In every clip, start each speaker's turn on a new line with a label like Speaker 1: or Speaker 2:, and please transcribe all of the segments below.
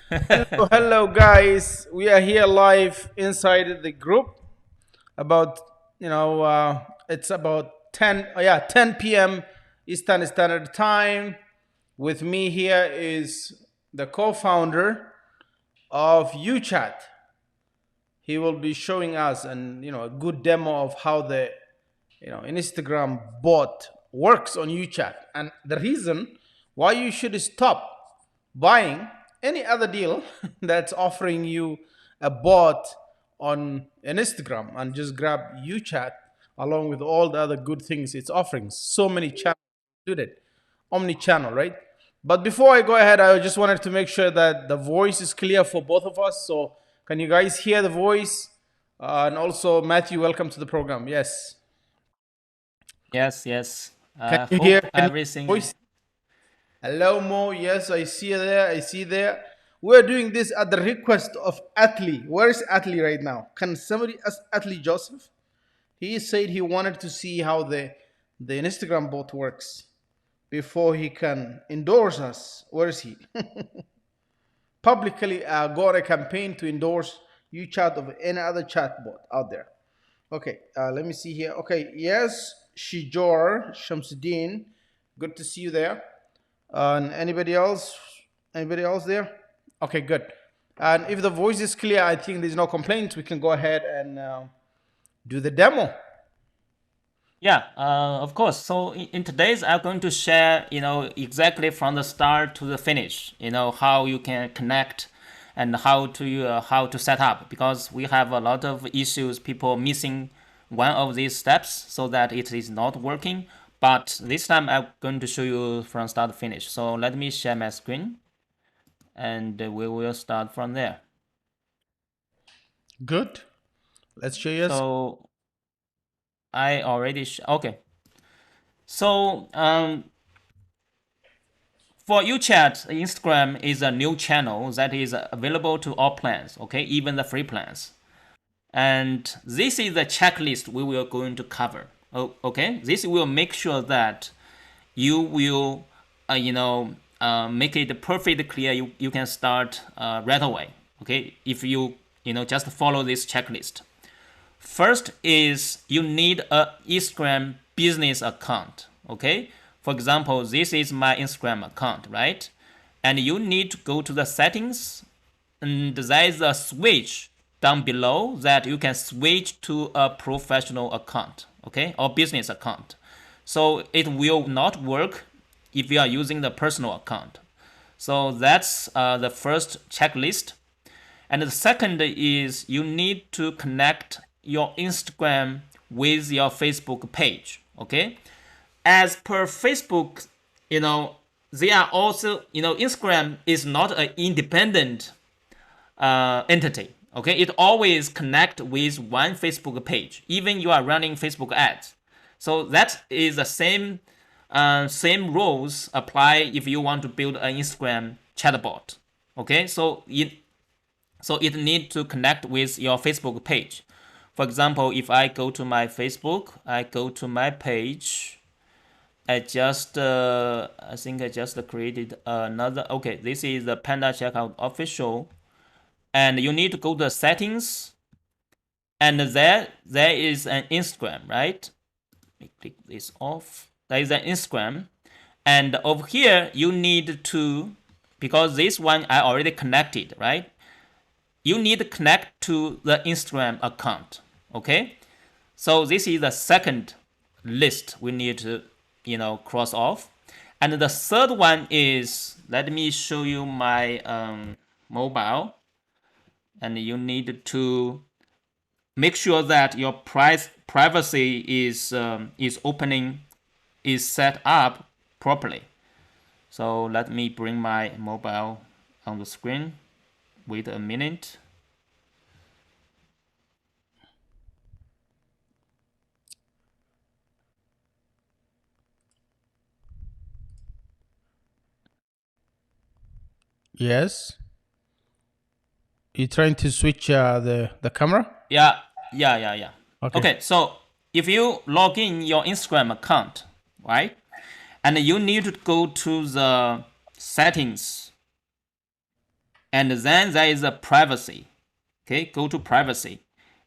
Speaker 1: Hello, hello, guys. We are here live inside the group. About it's about 10 p.m. Eastern Standard Time. With me here is the co-founder of Uchat. He will be showing us a good demo of how the Instagram bot works on Uchat and the reason why you should stop buying any other deal that's offering you a bot on an Instagram and just grab Uchat along with all the other good things it's offering. So many channels included, omni-channel, right? But before I go ahead, I just wanted to make sure that the voice is clear for both of us. So can you guys hear the voice? And also, Matthew, welcome to the program. Yes.
Speaker 2: Yes, yes.
Speaker 1: Can you hear?
Speaker 2: Hope
Speaker 1: Can you
Speaker 2: everything.
Speaker 1: voice? Hello, Mo. Yes, I see you there. I see there. We're doing this at the request of Atlee. Where is Atlee right now? Can somebody ask Atlee Joseph? He said he wanted to see how the Instagram bot works before he can endorse us. Where is he? Publicly go on a campaign to endorse UChat of any other chatbot out there. Okay, let me see here. Okay, yes, Shijor Shamsuddin. Good to see you there. And anybody else? Anybody else there? Okay, good. And if the voice is clear, I think there's no complaints. We can go ahead and do the demo.
Speaker 2: Yeah, of course. So in today's, I'm going to share, exactly from the start to the finish, how you can connect and how to set up, because we have a lot of issues, people missing one of these steps so that it is not working. But this time I'm going to show you from start to finish. So let me share my screen and we will start from there.
Speaker 1: Good. Let's show you.
Speaker 2: So I already okay. So for UChat, Instagram is a new channel that is available to all plans. Okay, even the free plans. And this is the checklist we will going to cover. Okay, this will make sure that you will, make it perfectly clear. You can start right away. Okay, if you just follow this checklist. First is you need a Instagram business account. Okay, for example, this is my Instagram account, right? And you need to go to the settings, and there is a switch down below that you can switch to a professional account, okay, or business account. So it will not work if you are using the personal account. So that's the first checklist. And the second is you need to connect your Instagram with your Facebook page. Okay. As per Facebook, they are also, Instagram is not an independent entity. Okay. It always connect with one Facebook page, even you are running Facebook ads. So that is the same rules apply if you want to build an Instagram chatbot. Okay. So it need to connect with your Facebook page. For example, if I go to my Facebook, I go to my page. I think I just created another. Okay, this is the Panda Checkout Official, and you need to go to the settings, and there is an Instagram, right? Let me click this off. There is an Instagram, and over here you need to, because this one I already connected, right? You need to connect to the Instagram account. Okay, so this is the second list we need to cross off. And the third one is, let me show you my mobile, and you need to make sure that your privacy is set up properly. So let me bring my mobile on the screen. Wait a minute.
Speaker 1: Yes. You trying to switch the camera?
Speaker 2: Yeah.
Speaker 1: Okay.
Speaker 2: Okay, so if you log in your Instagram account, right, and you need to go to the settings, and then there is a privacy. Okay, go to privacy,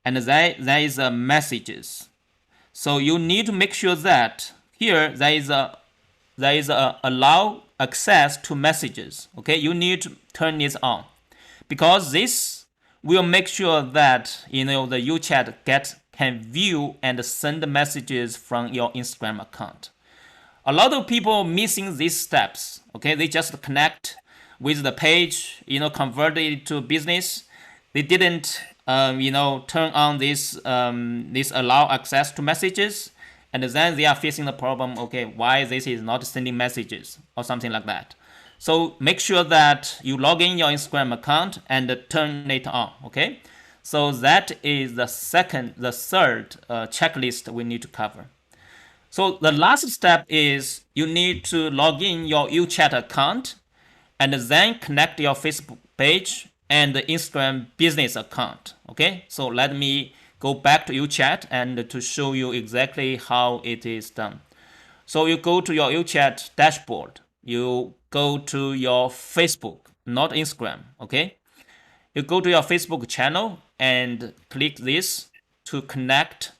Speaker 2: and there is a messages. So you need to make sure that here there is a allow access to messages. Okay, you need to turn this on, because this will make sure that the Uchat can view and send messages from your Instagram account. A lot of people missing these steps. Okay, they just connect with the page, convert it to business. They didn't turn on this allow access to messages, and then they are facing the problem. Okay, why this is not sending messages or something like that. So make sure that you log in your Instagram account and turn it on. Okay, so that is the third checklist we need to cover. So the last step is you need to log in your Uchat account and then connect your Facebook page and the Instagram business account. Okay, so let me go back to Uchat and to show you exactly how it is done. So you go to your Uchat dashboard. You go to your Facebook, not Instagram. Okay, you go to your Facebook channel and click this to connect,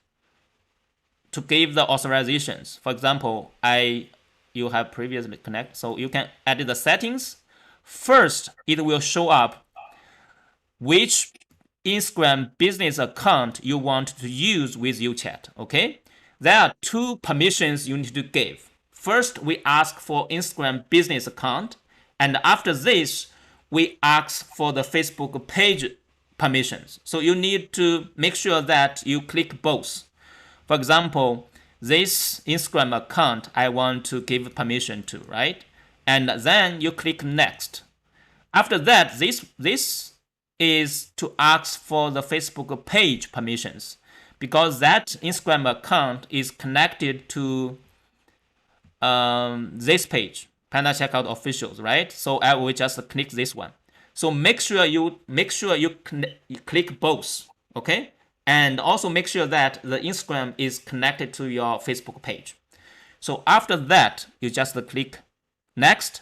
Speaker 2: to give the authorizations. For example, you have previously connected, so you can edit the settings. First, it will show up which Instagram business account you want to use with Uchat. Okay, there are two permissions you need to give. First, we ask for Instagram business account, and after this, we ask for the Facebook page permissions. So you need to make sure that you click both. For example, this Instagram account I want to give permission to, right? And then you click next. After that, this is to ask for the Facebook page permissions, because that Instagram account is connected to this page, Panda Checkout Officials, right? So I will just click this one. So make sure you click both, okay? And also make sure that the Instagram is connected to your Facebook page. So after that, you just click next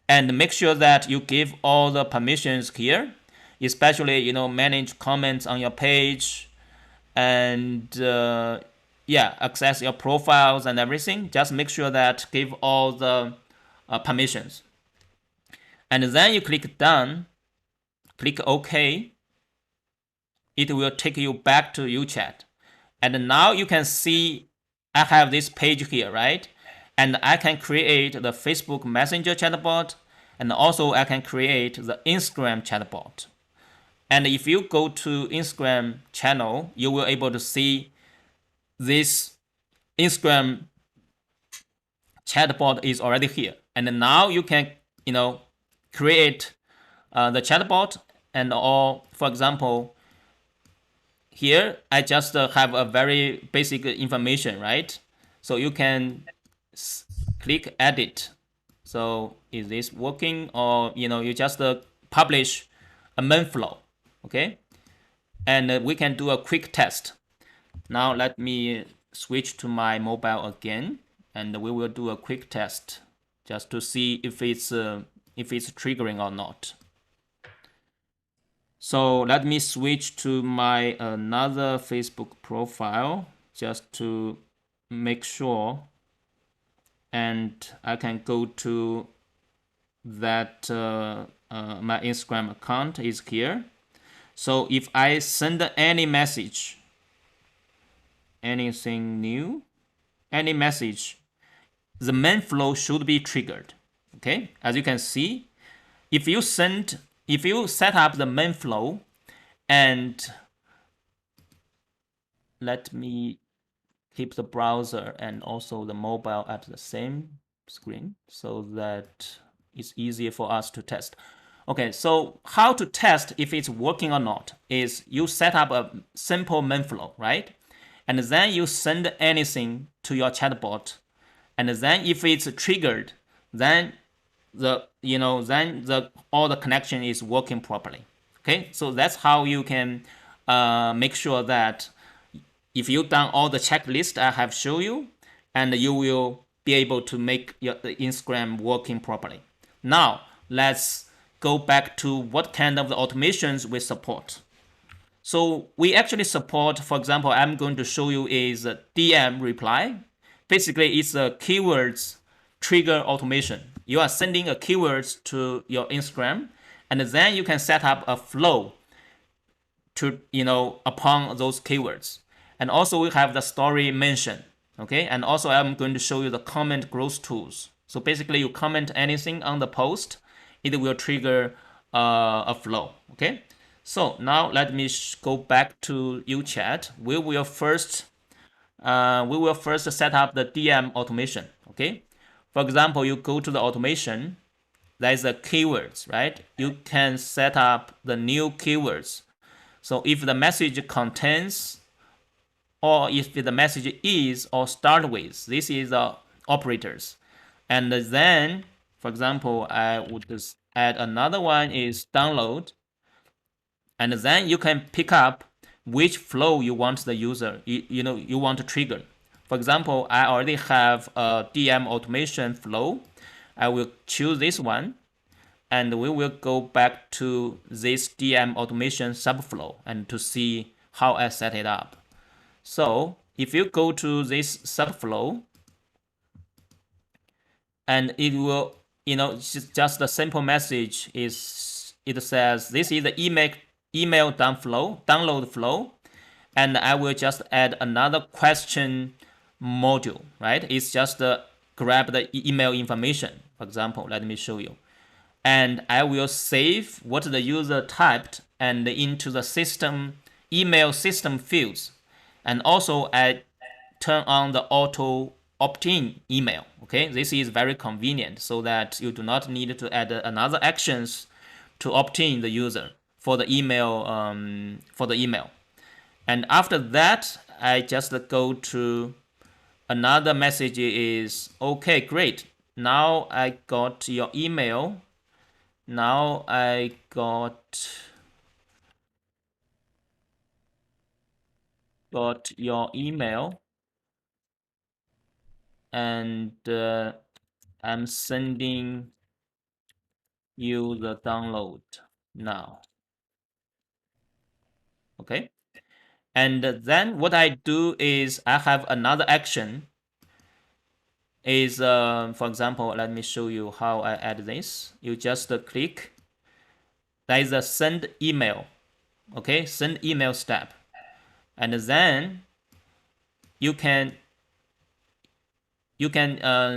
Speaker 2: and make sure that you give all the permissions here, especially, manage comments on your page and access your profiles and everything. Just make sure that give all the permissions. And then you click done, click OK. It will take you back to Uchat. And now you can see I have this page here, right? And I can create the Facebook Messenger chatbot, and also I can create the Instagram chatbot. And if you go to Instagram channel, you will able to see this Instagram chatbot is already here. And now you can, create the chatbot, and for example, here I just have a very basic information, right? So you can click edit. So is this working? Or you just publish a main flow, okay? And we can do a quick test. Now let me switch to my mobile again, and we will do a quick test just to see if it's triggering or not. So let me switch to my another Facebook profile just to make sure, and I can go to that my Instagram account is here. So if I send any message, anything new, any message, the main flow should be triggered. Okay, as you can see, if you set up the main flow, and let me keep the browser and also the mobile at the same screen so that it's easier for us to test. Okay, so how to test if it's working or not is you set up a simple main flow, right? And then you send anything to your chatbot, and then if it's triggered, then all the connection is working properly. Okay, so that's how you can make sure that if you've done all the checklist I have shown you, and you will be able to make the Instagram working properly. Now let's go back to what kind of the automations we support. So we actually support, for example, I'm going to show you is a DM reply. Basically, it's a keywords trigger automation. You are sending a keywords to your Instagram, and then you can set up a flow to, upon those keywords. And also we have the story mention. Okay, and also I'm going to show you the comment growth tools. So basically, you comment anything on the post, it will trigger a flow. Okay, so now let me go back to Uchat. We will first set up the DM automation. Okay, for example, you go to the automation. There is a keywords, right? You can set up the new keywords. So if the message contains, or if the message is or start with, this is the operators. And then, for example, I would just add another one is download. And then you can pick up which flow you want the user, you want to trigger. For example, I already have a DM automation flow. I will choose this one, and we will go back to this DM automation subflow and to see how I set it up. So if you go to this subflow, and it will, just a simple message is, it says this is the email download flow, and I will just add another question module, right? It's just grab the email information. For example, let me show you. And I will save what the user typed and into the system email system fields. And also I turn on the auto opt-in email. Okay, this is very convenient so that you do not need to add another actions to opt in the user for the email. And after that, I just go to another message is, okay, great. Now I got your email. Now I got your email, and I'm sending you the download now. Okay, and then what I do is I have another action is, for example, let me show you how I add this. You just click, there is a send email. Okay, send email step, and then you can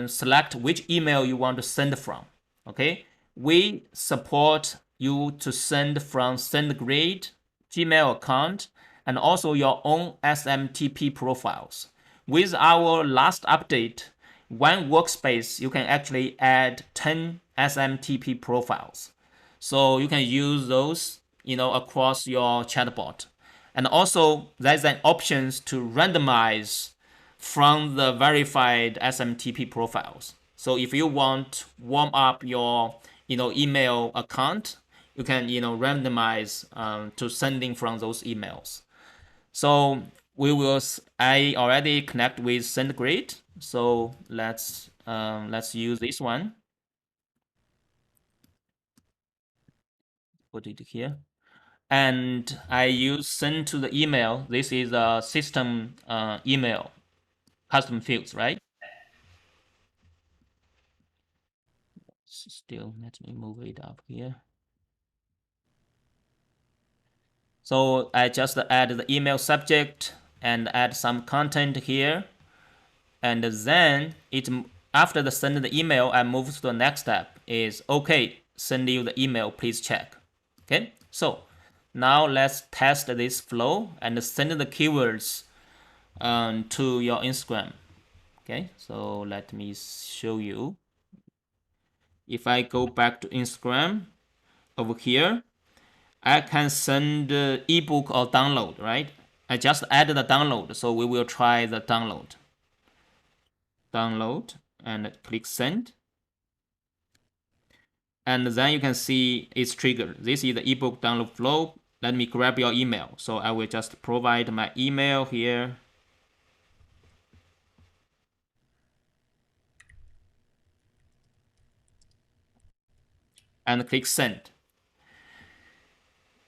Speaker 2: select which email you want to send from. Okay, we support you to send from SendGrid Gmail account and also your own SMTP profiles. With our last update, one workspace, you can actually add 10 SMTP profiles. So you can use those, across your chatbot. And also there's an option to randomize from the verified SMTP profiles. So if you want warm up your, email account, you can, randomize to sending from those emails. So I already connect with SendGrid. So let's use this one. Put it here. And I use send to the email. This is a system email custom fields, right? Still, let me move it up here. So I just add the email subject and add some content here. And then after the send the email, I move to the next step is, okay, send you the email, please check. Okay, so now let's test this flow and send the keywords to your Instagram. Okay, so let me show you. If I go back to Instagram over here, I can send ebook or download, right? I just added the download, so we will try the download. Download and click send. And then you can see it's triggered. This is the ebook download flow. Let me grab your email. So I will just provide my email here. And click send.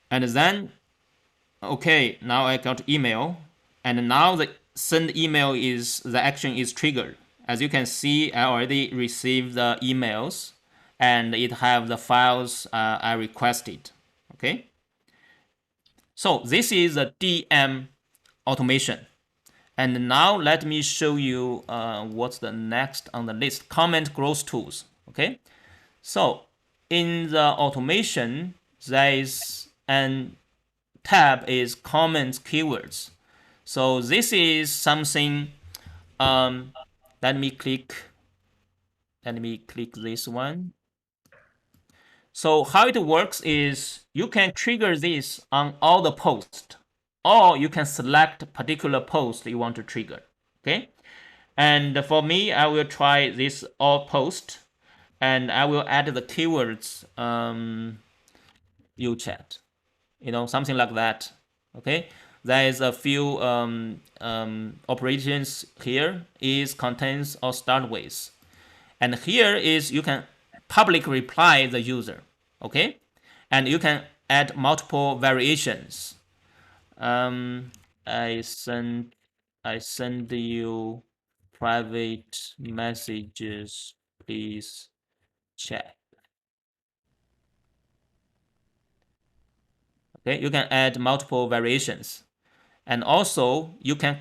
Speaker 2: And then, okay, now I got email, and now the send email is the action is triggered. As you can see, I already received the emails, and it have the files I requested. Okay, so this is a DM automation. And now let me show you what's the next on the list. Comment growth tools. Okay, so in the automation, there is an tab is comments keywords. So this is something. Um, let me click. Let me click this one. So how it works is you can trigger this on all the posts, or you can select a particular post you want to trigger. Okay. And for me, I will try this all post, and I will add the keywords Uchat, something like that. Okay, there is a few operations here is contains or start with, and here is you can public reply the user. Okay, and you can add multiple variations. I send you private messages, please check. Okay, you can add multiple variations, and also you can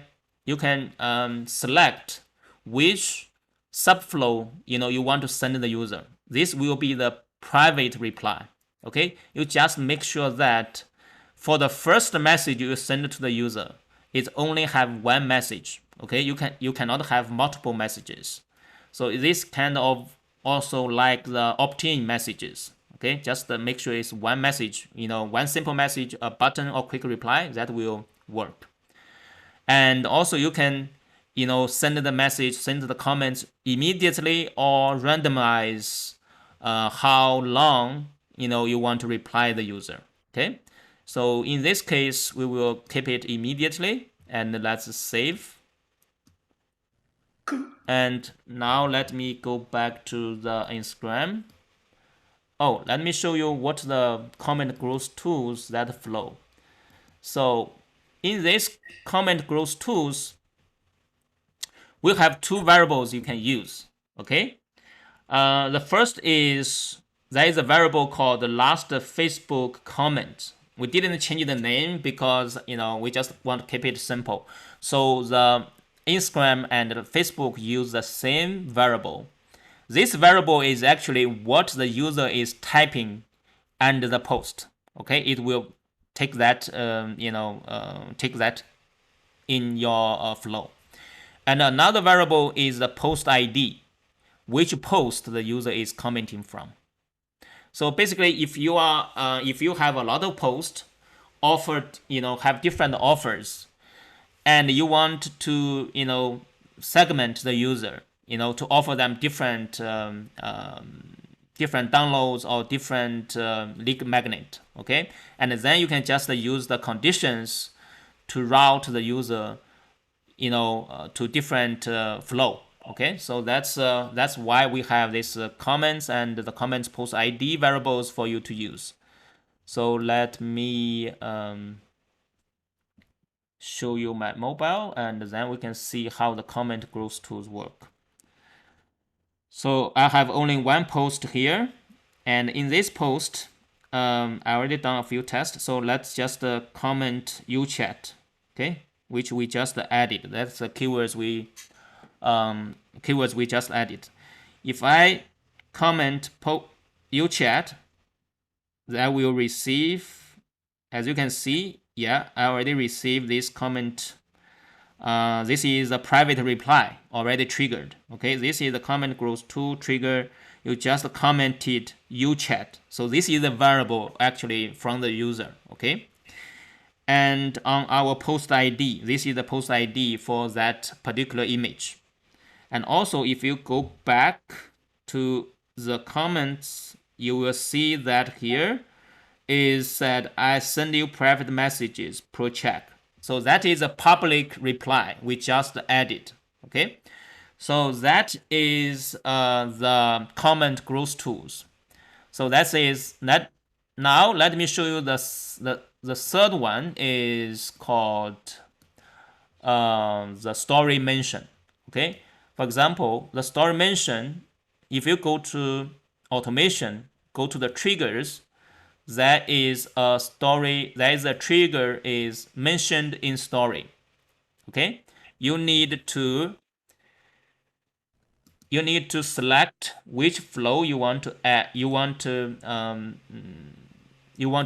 Speaker 2: select which subflow you want to send the user. This will be the private reply. Okay, you just make sure that for the first message you send to the user, it only have one message. Okay, you cannot have multiple messages. So this kind of also like the opt-in messages. Okay, just make sure it's one message, one simple message, a button or quick reply that will work. And also you can, send the message, send the comments immediately, or randomize how long you want to reply the user. Okay, so in this case we will keep it immediately, and let's save. And now let me go back to the Instagram. Oh, let me show you what the comment growth tools that flow. So in this comment growth tools, we have two variables you can use. Okay, the first is there is a variable called the last Facebook comment. We didn't change the name because we just want to keep it simple. So the Instagram and Facebook use the same variable. This variable is actually what the user is typing under the post. Okay, it will take that take that in your flow. And another variable is the post ID, which post the user is commenting from. So basically, if you have a lot of posts offered, have different offers, and you want to segment the user, to offer them different different downloads or different lead magnet. Okay, and then you can just use the conditions to route the user to different flow. Okay, so that's why we have this comments and the comments post ID variables for you to use. So let me show you my mobile, and then we can see how the comment growth tools work. So I have only one post here, and in this post, I already done a few tests. So let's just comment Uchat, okay, which we just added. That's the keywords we just added. If I comment Uchat, that will receive, as you can see, yeah, I already received this comment. This is a private reply already triggered. Okay, this is the comment growth tool trigger. You just commented Uchat. So this is the variable actually from the user. Okay, and on our post ID, this is the post ID for that particular image. And also, if you go back to the comments, you will see that here is said, I send you private messages pro check. So that is a public reply we just added. Okay, so that is the comment growth tools. So that Now let me show you the third one is called the story mention. Okay, for example, the story mention. If you go to automation, go to the triggers, that is a story. That is a trigger is mentioned in story. Okay, you need to you need to select which flow you want to add. You want to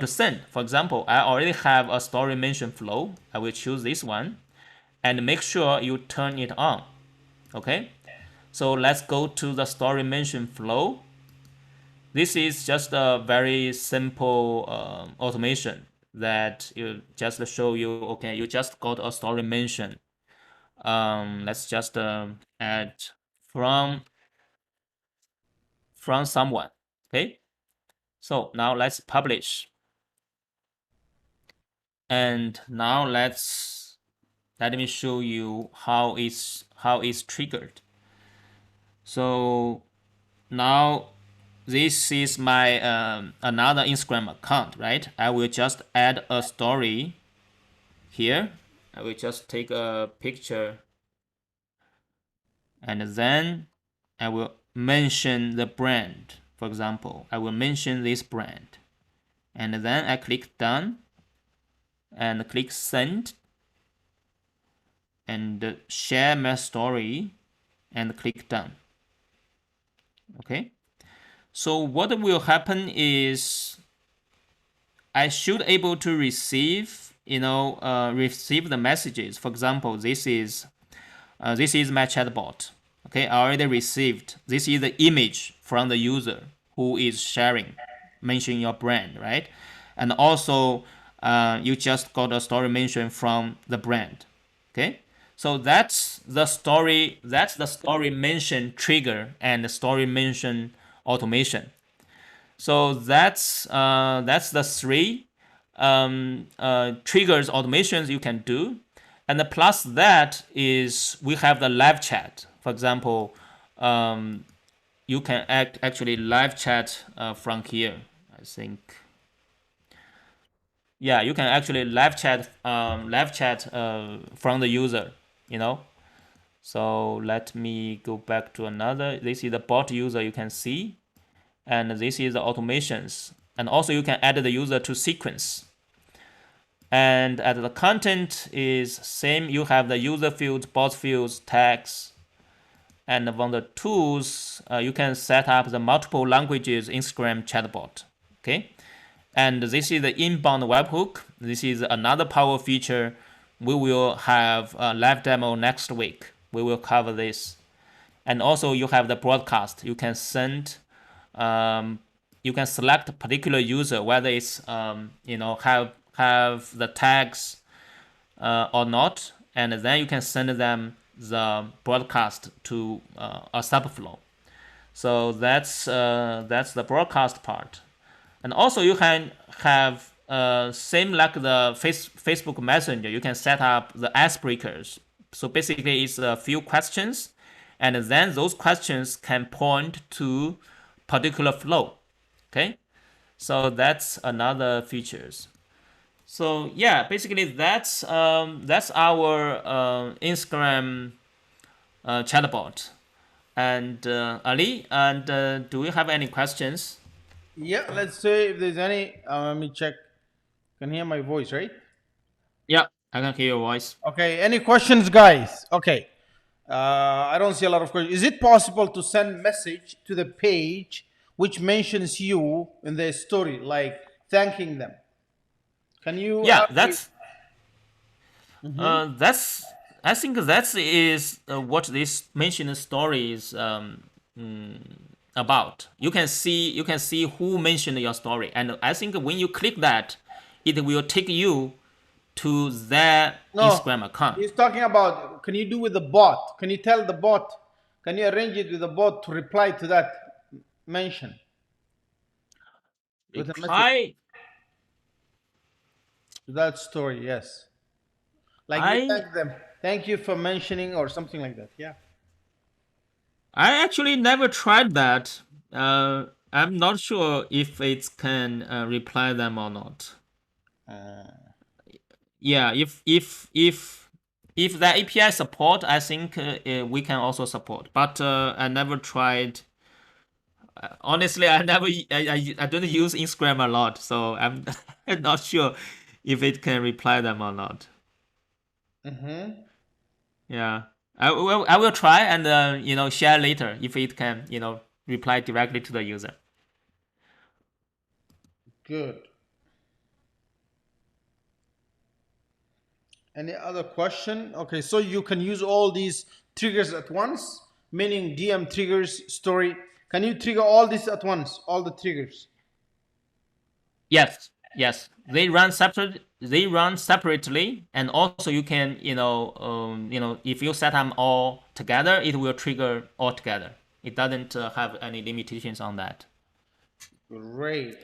Speaker 2: send. For example, I already have a story mention flow. I will choose this one and make sure you turn it on. Okay, so let's go to the story mention flow. This is just a very simple automation that you just show you. Okay, you just got a story mention. Let's just add from from someone. Okay, so now let's publish, and now let me show you how it's triggered. So now this is my another Instagram account, right? I will just add a story here. I will just take a picture and then I will mention the brand. For example, I will mention this brand and then I click done and click send and share my story and click done. Okay, so what will happen is I should able to receive receive the messages. For example, this is my chatbot. Okay, I already received. This is the image from the user who is sharing, mentioning your brand, right? And also, you just got a story mention from the brand. Okay, so that's the story. That's the story mention trigger and the story mention automation. So that's the three triggers automations you can do, and the plus that is we have the live chat. For example, you can actually live chat from here. I think yeah, you can actually live chat from the user. You know. So let me go back to another. This is the bot user you can see, and this is the automations. And also you can add the user to sequence. And at the content is same. You have the user fields, bot fields, tags, and on the tools, you can set up the multiple languages Instagram chatbot. Okay, and this is the inbound webhook. This is another power feature. We will have a live demo next week. We will cover this. And also you have the broadcast. You can send you can select a particular user whether it's have the tags or not, and then you can send them the broadcast to a subflow. So that's the broadcast part. And also you can have same like the Facebook Messenger. You can set up the icebreakers. So basically, it's a few questions, and then those questions can point to particular flow. Okay, so that's another features. So yeah, basically that's our Instagram chatbot. And Ali, and do we have any questions?
Speaker 1: Yeah, let's say if there's any. Let me check. Can hear my voice, right?
Speaker 2: Yeah, I can hear your voice.
Speaker 1: Okay. Any questions, guys? Okay. I don't see a lot of questions. Is it possible to send message to the page which mentions you in their story, like thanking them? Can you?
Speaker 2: Yeah,
Speaker 1: Wait.
Speaker 2: that's I think that is what this mentioned story is about. You can see who mentioned your story, and I think when you click that, it will take you to their
Speaker 1: No,
Speaker 2: Instagram account.
Speaker 1: he's talking about. Can you do with the bot? Can you tell the bot? Can you arrange it with the bot to reply to that mention with a message
Speaker 2: Reply.
Speaker 1: to that story? Yes. Like you
Speaker 2: I
Speaker 1: thank them. Thank you for mentioning or something like that. Yeah.
Speaker 2: I actually never tried that. I'm not sure if it can reply them or not. Yeah, if the API support, I think we can also support. But I never tried. Honestly, I don't use Instagram a lot, so I'm I'm not sure if it can reply them or not.
Speaker 1: Mm-hmm.
Speaker 2: Yeah, I will try and share later if it can reply directly to the user.
Speaker 1: Good. Any other question? Okay, so you can use all these triggers at once, meaning DM triggers, story. Can you trigger all this at once? All the triggers.
Speaker 2: Yes, yes, they run separate. They run separately, and also you can if you set them all together, it will trigger all together. It doesn't have any limitations on that.
Speaker 1: Great.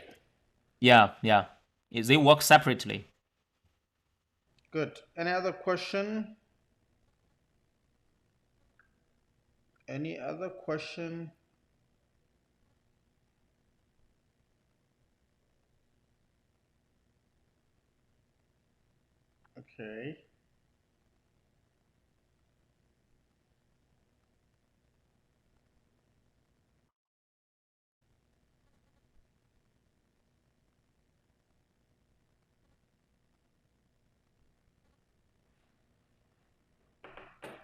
Speaker 2: Yeah, yeah, they work separately.
Speaker 1: Good. Any other question? Any other question? Okay.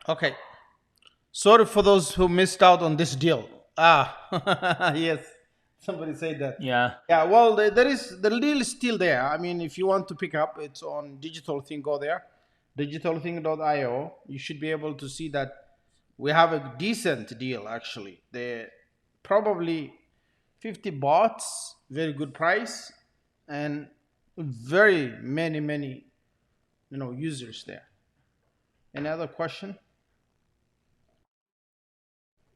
Speaker 1: Okay. Sorry for those who missed out on this deal. Ah, yes. Somebody said that.
Speaker 2: Yeah,
Speaker 1: Yeah, well, there is the deal is still there. I mean, if you want to pick up, it's on Digital Thing. Go there, digitalthing.io. You should be able to see that we have a decent deal actually. They probably 50 bots, very good price, and very many users there. Any other question?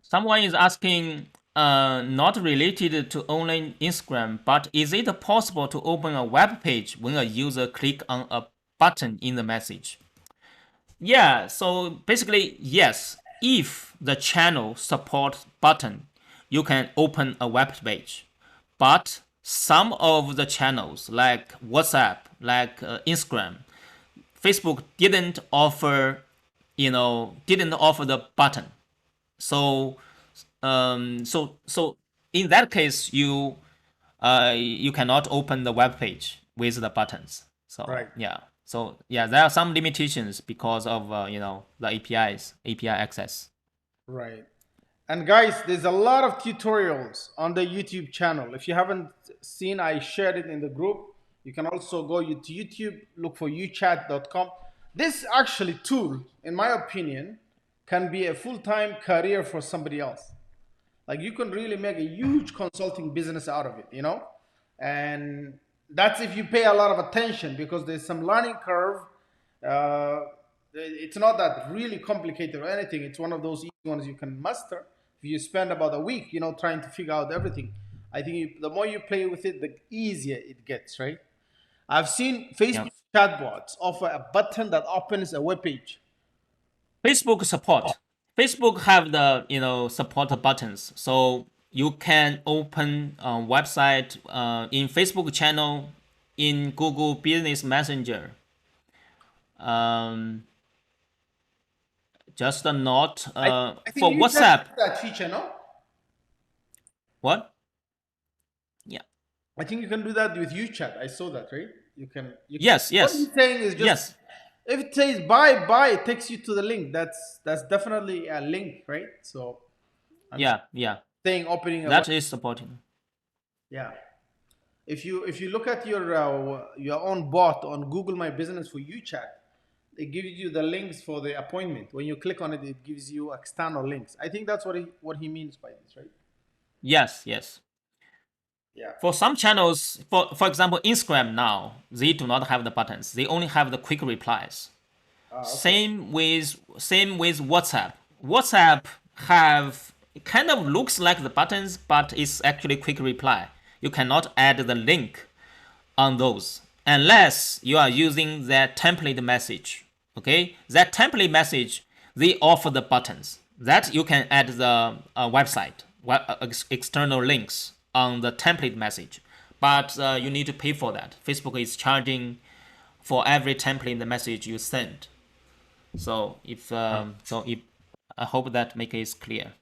Speaker 2: someone is asking, not related to only Instagram, but is it possible to open a web page when a user click on a button in the message? Yeah, so basically, yes. If the channel support button, you can open a web page. But some of the channels, like WhatsApp, like Instagram, Facebook didn't offer the button. So, so in that case, you cannot open the web page with the buttons. So
Speaker 1: Right.
Speaker 2: yeah, there are some limitations because of the API access.
Speaker 1: Right. And guys, there's a lot of tutorials on the YouTube channel. If you haven't seen, I shared it in the group. You can also go to YouTube, look for uchat.com. This actually tool, in my opinion, can be a full-time career for somebody else. Like you can really make a huge consulting business out of it. And that's if you pay a lot of attention because there's some learning curve. uh, it's not that really complicated or anything. It's one of those easy ones you can master if you spend about a week trying to figure out everything. I think the more you play with it, the easier it gets, right? I've seen
Speaker 2: Yeah.
Speaker 1: Facebook chatbots offer a button that opens a web page.
Speaker 2: Facebook support. Facebook have the support buttons, so you can open a website in Facebook channel, in Google Business Messenger. Um, just not
Speaker 1: I, I think
Speaker 2: for
Speaker 1: you chat
Speaker 2: WhatsApp.
Speaker 1: that feature, no?
Speaker 2: What? Yeah.
Speaker 1: I think you can do that with UChat. I saw that, right? You can.
Speaker 2: Yes.
Speaker 1: What
Speaker 2: Yes.
Speaker 1: he's saying is just
Speaker 2: Yes.
Speaker 1: if it says buy, it takes you to the link. That's definitely a link, right? So I'm
Speaker 2: Yeah. Yeah.
Speaker 1: saying opening a web.
Speaker 2: That is supporting.
Speaker 1: Yeah. If you look at your own bot on Google My Business for UChat, it gives you the links for the appointment. When you click on it, it gives you external links. I think that's what he means by this, right?
Speaker 2: Yes. Yes.
Speaker 1: Yeah.
Speaker 2: For some channels, for example, Instagram now, they do not have the buttons. They only have the quick replies.
Speaker 1: Okay.
Speaker 2: Same with WhatsApp. WhatsApp have it kind of looks like the buttons, but it's actually quick reply. You cannot add the link on those unless you are using that template message. Okay, that template message they offer the buttons that you can add the website external links on the template message, but you need to pay for that. Facebook is charging for every template the message you send. So if I hope that make it clear.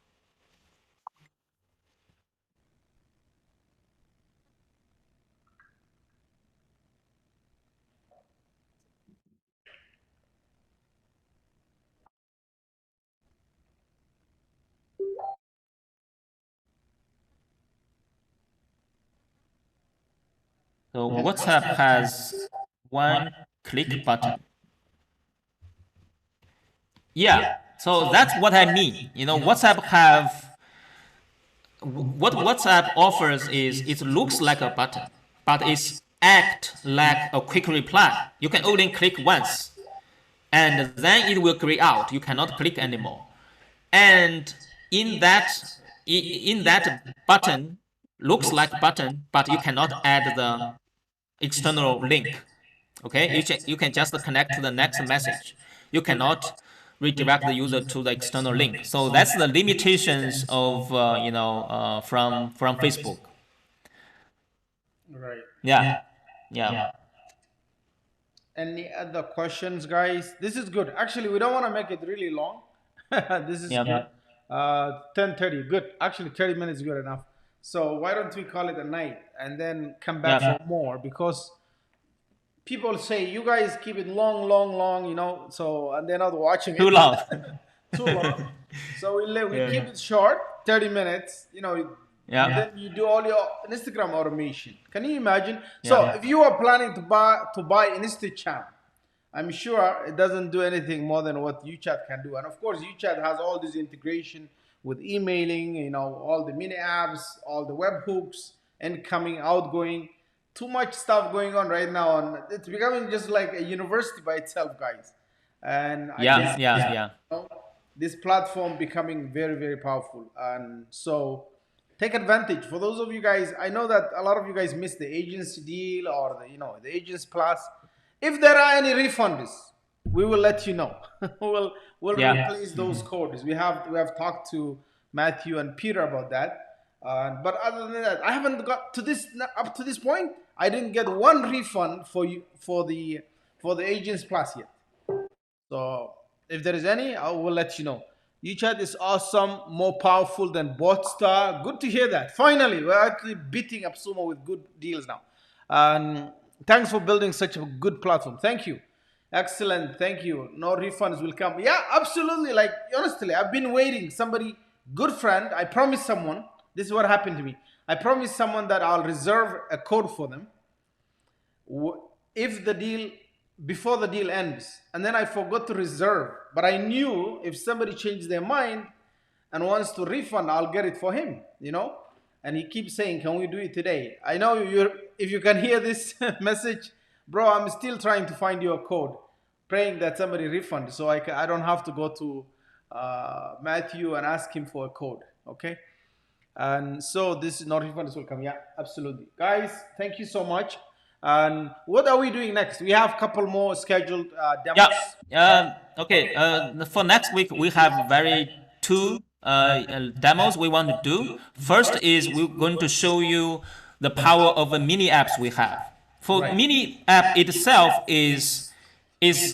Speaker 2: So WhatsApp has one click button. Yeah. So that's what I mean. WhatsApp have what WhatsApp offers is it looks like a button, but it's act like a quick reply. You can only click once, and then it will gray out. You cannot click anymore. And in that button looks like button, but you cannot add the external link. Okay, you can just connect to the next message. You cannot redirect the user to the external link. So that's the limitations of from Facebook.
Speaker 1: Right.
Speaker 2: Yeah, yeah,
Speaker 1: Any other questions, guys? This is good. Actually, we don't want to make it really long. This is
Speaker 2: yeah,
Speaker 1: good. 10:30. Good. Actually, 30 minutes is good enough. So why don't we call it a night and then come back
Speaker 2: yeah.
Speaker 1: for more? Because people say you guys keep it long, long, long. So and they're not watching
Speaker 2: Too
Speaker 1: it.
Speaker 2: long.
Speaker 1: Too long. So we
Speaker 2: Yeah,
Speaker 1: keep it short, 30 minutes.
Speaker 2: yeah,
Speaker 1: Then you do all your Instagram automation. Can you imagine? So
Speaker 2: yeah,
Speaker 1: if you are planning to buy Instagram, I'm sure it doesn't do anything more than what Uchat can do. And of course, Uchat has all this integration with emailing, all the mini apps, all the webhooks, incoming, outgoing. Too much stuff going on right now, and it's becoming just like a university by itself, guys. And I
Speaker 2: yeah,
Speaker 1: can
Speaker 2: yeah,
Speaker 1: see
Speaker 2: yeah.
Speaker 1: this platform becoming very, very powerful. And so take advantage. For those of you guys, I know that a lot of you guys missed the agency deal or the agents plus. If there are any refunds, we will let you know. we'll
Speaker 2: Yeah.
Speaker 1: replace those codes. We have talked to Matthew and Peter about that. But other than that, I haven't got to this up to this point. I didn't get one refund for you for the agents plus yet. So if there is any, I will let you know. UChat is awesome, more powerful than Botstar. Good to hear that. Finally, we're actually beating up Sumo with good deals now. And thanks for building such a good platform. Thank you. Excellent. Thank you. No refunds will come. Yeah, absolutely. Like, honestly, I've been waiting. Somebody, good friend, I promised someone, this is what happened to me. I promised someone that I'll reserve a code for them if the deal before the deal ends, and then I forgot to reserve, but I knew if somebody changed their mind and wants to refund, I'll get it for him. And he keeps saying, can we do it today? I know if you can hear this message, bro, I'm still trying to find your code, praying that somebody refund so I don't have to go to Matthew and ask him for a code. Okay. And so this not refunds will come. Yeah, absolutely. Guys, thank you so much. And what are we doing next? We have a couple more scheduled demos.
Speaker 2: Yeah. Okay. For next week, we have very two demos we want to do. First is we're going to show you the power of the mini apps we have. For
Speaker 1: Right.
Speaker 2: mini app itself is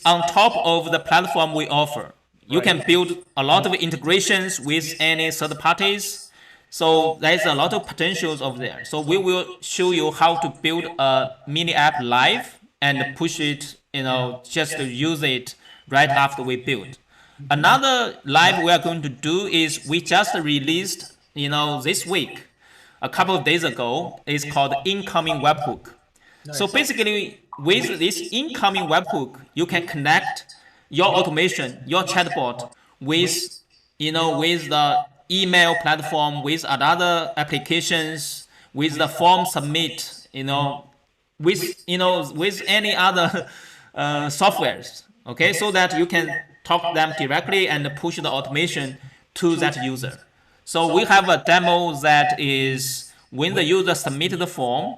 Speaker 2: on top of the platform we offer. You can build a lot of integrations with any third parties. So there's a lot of potentials over there. So we will show you how to build a mini app live and push it, just to use it right after we build. Another live we are going to do is we just released, this week, a couple of days ago, is called incoming webhook. So basically, with this incoming webhook, you can connect your automation, your chatbot with, with the email platform, with other applications, with the form submit, with any other softwares. Okay, so that you can talk them directly and push the automation to that user. So we have a demo that is when the user submit the form,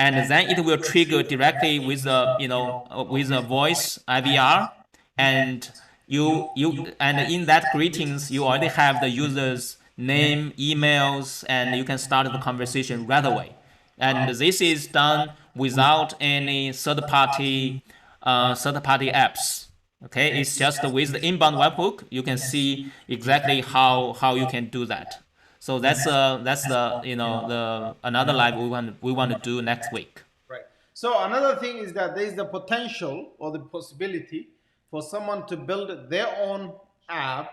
Speaker 2: and then it will trigger directly with a voice IVR, and and in that greetings you already have the user's name, emails, and you can start the conversation right away. And this is done without any third-party apps. Okay, it's just with the inbound webhook. You can see exactly how you can do that. So that's the the another live we want to do next week.
Speaker 1: Right. So another thing is that there is the potential or the possibility for someone to build their own app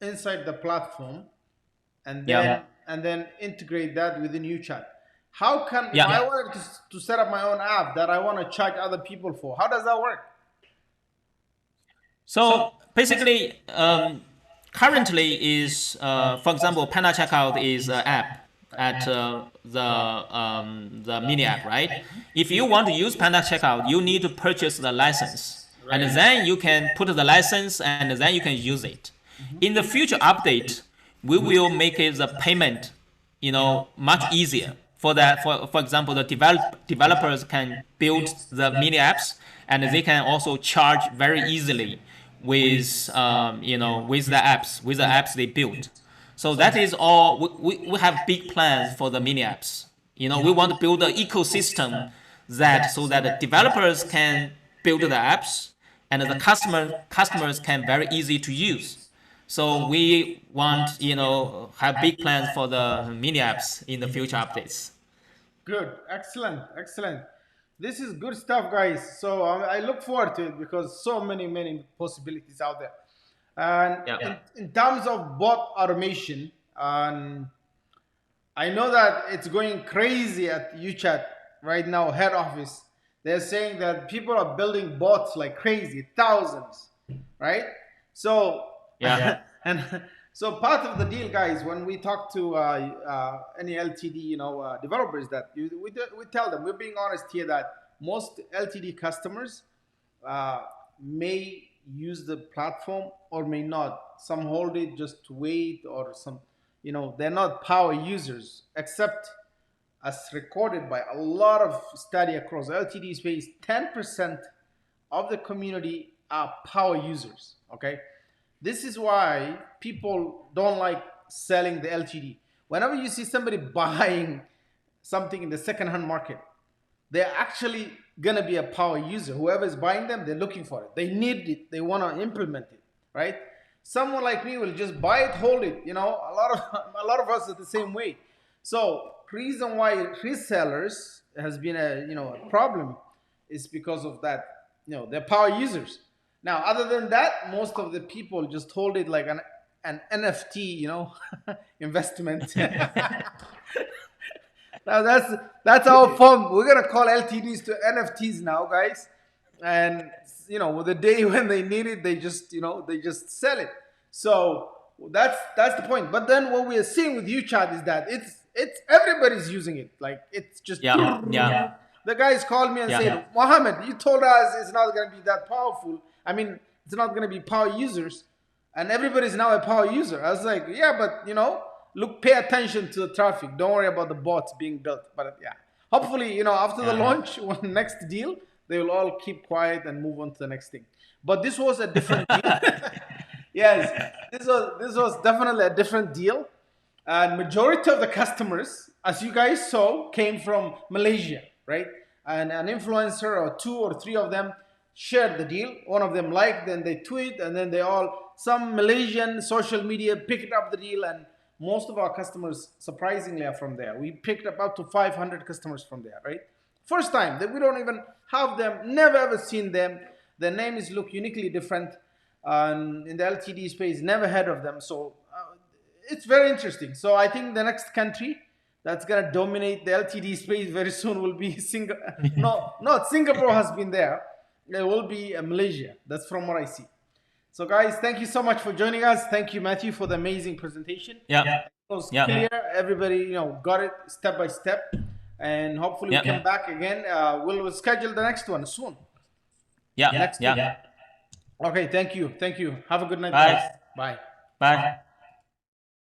Speaker 1: inside the platform and then
Speaker 2: Yeah,
Speaker 1: integrate that within UChat. How can if I
Speaker 2: yeah.
Speaker 1: wanted to set up my own app that I want to charge other people for? How does that work?
Speaker 2: So basically, currently is for example, Panda Checkout is an app at the mini app, right? If you want to use Panda Checkout, you need to purchase the license, and then you can put the license, and then you can use it. In the future update, we will make it the payment, much easier. For that, for example, the developers can build the mini apps, and they can also charge very easily with with the apps they build. So that is all. We have big plans for the mini apps. We want to build an ecosystem that so that the developers can build the apps and the customers can very easy to use. So we want have big plans for the mini apps in the future updates.
Speaker 1: Good, excellent, excellent. This is good stuff, guys. So I look forward to it because so many possibilities out there. And
Speaker 2: Yeah.
Speaker 1: in terms of bot automation, I know that it's going crazy at UChat right now, head office. They're saying that people are building bots like crazy, thousands, right? So,
Speaker 2: Yeah.
Speaker 1: and so part of the deal, guys, when we talk to any LTD, developers, that we tell them, we're being honest here, that most LTD customers uh, may use the platform or may not. Some hold it just to wait, or some, they're not power users, except as recorded by a lot of study across LTD space, 10% of the community are power users. Okay, this is why people don't like selling the LTD. Whenever you see somebody buying something in the second-hand market, they're actually gonna be a power user. Whoever is buying them, they're looking for it. They need it. They want to implement it, right? Someone like me will just buy it, hold it. A lot of us are the same way. So reason why resellers has been a problem is because of that. They're power users. Now, other than that, most of the people just hold it like an NFT, investment. Now that's our fun. We're gonna call LTDs to NFTs now, guys. And with the day when they need it, they just sell it. So that's the point. But then what we are seeing with UChat is that it's everybody's using it. Like it's just
Speaker 2: Yeah. Yeah.
Speaker 1: the guys called me and
Speaker 2: Yeah.
Speaker 1: said, Mohammed, you told us it's not gonna be that powerful. I mean, it's not gonna be power users, and everybody's now a power user. I was like, yeah, but look, pay attention to the traffic. Don't worry about the bots being built. But yeah, hopefully, after the
Speaker 2: Yeah.
Speaker 1: launch, next deal, they will all keep quiet and move on to the next thing. But this was a different deal. Yes, this was definitely a different deal. And majority of the customers, as you guys saw, came from Malaysia, right? And an influencer or two or three of them shared the deal. One of them liked, then they tweet, and then some Malaysian social media picked up the deal, and most of our customers, surprisingly, are from there. We picked up to 500 customers from there, right? First time that we don't even have them, never ever seen them. Their names look uniquely different, in the LTD space, never heard of them. So it's very interesting. So I think the next country that's gonna dominate the LTD space very soon will be Singapore. No, not Singapore has been there. There will be Malaysia. That's from what I see. So guys, thank you so much for joining us. Thank you, Matthew, for the amazing presentation.
Speaker 2: Yeah.
Speaker 1: It was
Speaker 2: Yeah.
Speaker 1: clear. Everybody, got it step by step, and hopefully we
Speaker 2: Yeah.
Speaker 1: come back again. We'll schedule the next one soon.
Speaker 2: Yeah.
Speaker 1: Next week.
Speaker 2: Yeah.
Speaker 1: Okay. Thank you. Thank you. Have a good night, guys.
Speaker 2: Bye.
Speaker 1: Bye.
Speaker 2: Bye.